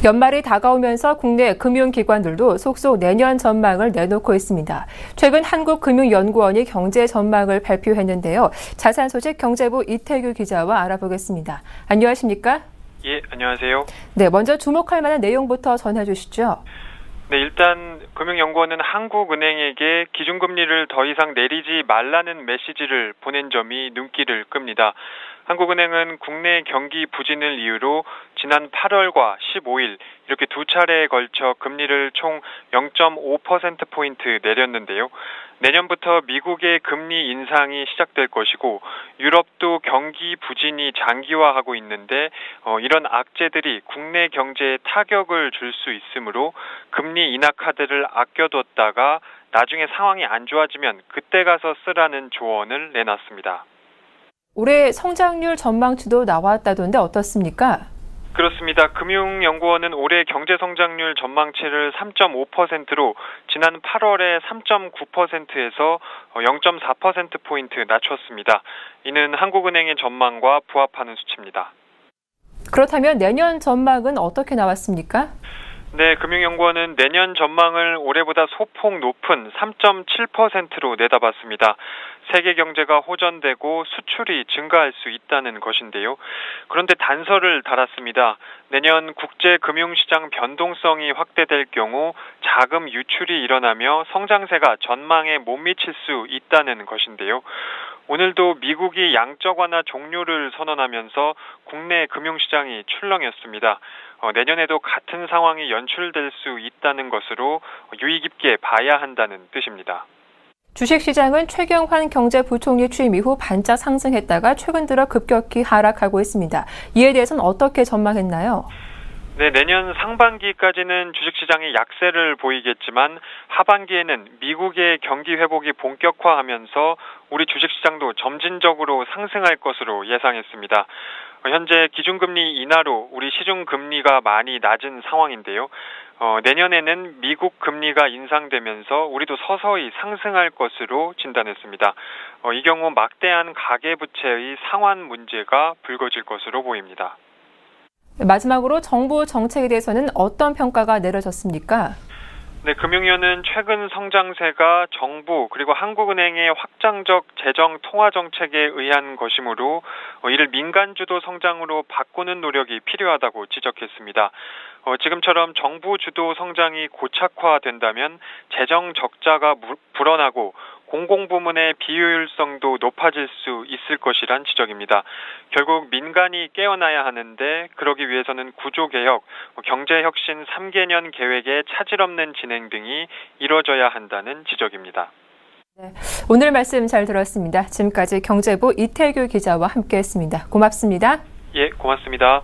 연말이 다가오면서 국내 금융기관들도 속속 내년 전망을 내놓고 있습니다. 최근 한국금융연구원이 경제 전망을 발표했는데요. 자세한 소식 경제부 이태규 기자와 알아보겠습니다. 안녕하십니까? 예, 안녕하세요. 네, 먼저 주목할 만한 내용부터 전해주시죠. 네, 일단 금융연구원은 한국은행에게 기준금리를 더 이상 내리지 말라는 메시지를 보낸 점이 눈길을 끕니다. 한국은행은 국내 경기 부진을 이유로 지난 8월과 15일 이렇게 두 차례에 걸쳐 금리를 총 0.5%포인트 내렸는데요. 내년부터 미국의 금리 인상이 시작될 것이고 유럽도 경기 부진이 장기화하고 있는데 이런 악재들이 국내 경제에 타격을 줄 수 있으므로 금리 인하 카드를 아껴뒀다가 나중에 상황이 안 좋아지면 그때 가서 쓰라는 조언을 내놨습니다. 올해 성장률 전망치도 나왔다던데 어떻습니까? 그렇습니다. 금융연구원은 올해 경제성장률 전망치를 3.5%로 지난 8월에 3.9%에서 0.4%포인트 낮췄습니다. 이는 한국은행의 전망과 부합하는 수치입니다. 그렇다면 내년 전망은 어떻게 나왔습니까? 네, 금융연구원은 내년 전망을 올해보다 소폭 높은 3.7%로 내다봤습니다. 세계 경제가 호전되고 수출이 증가할 수 있다는 것인데요. 그런데 단서를 달았습니다. 내년 국제 금융시장 변동성이 확대될 경우 자금 유출이 일어나며 성장세가 전망에 못 미칠 수 있다는 것인데요. 오늘도 미국이 양적 완화 종료를 선언하면서 국내 금융시장이 출렁였습니다. 내년에도 같은 상황이 연출될 수 있다는 것으로 유의 깊게 봐야 한다는 뜻입니다. 주식시장은 최경환 경제부총리 취임 이후 반짝 상승했다가 최근 들어 급격히 하락하고 있습니다. 이에 대해서는 어떻게 전망했나요? 네, 내년 상반기까지는 주식시장이 약세를 보이겠지만 하반기에는 미국의 경기 회복이 본격화하면서 우리 주식시장도 점진적으로 상승할 것으로 예상했습니다. 현재 기준금리 인하로 우리 시중금리가 많이 낮은 상황인데요. 내년에는 미국 금리가 인상되면서 우리도 서서히 상승할 것으로 진단했습니다. 이 경우 막대한 가계부채의 상환 문제가 불거질 것으로 보입니다. 마지막으로 정부 정책에 대해서는 어떤 평가가 내려졌습니까? 네, 금융위원은 최근 성장세가 정부 그리고 한국은행의 확장적 재정 통화 정책에 의한 것이므로 이를 민간 주도 성장으로 바꾸는 노력이 필요하다고 지적했습니다. 지금처럼 정부 주도 성장이 고착화된다면 재정 적자가 불어나고 공공부문의 비효율성도 높아질 수 있을 것이란 지적입니다. 결국 민간이 깨어나야 하는데 그러기 위해서는 구조개혁, 경제혁신 3개년 계획의 차질 없는 진행 등이 이뤄져야 한다는 지적입니다. 네, 오늘 말씀 잘 들었습니다. 지금까지 경제부 이태규 기자와 함께했습니다. 고맙습니다. 예, 고맙습니다.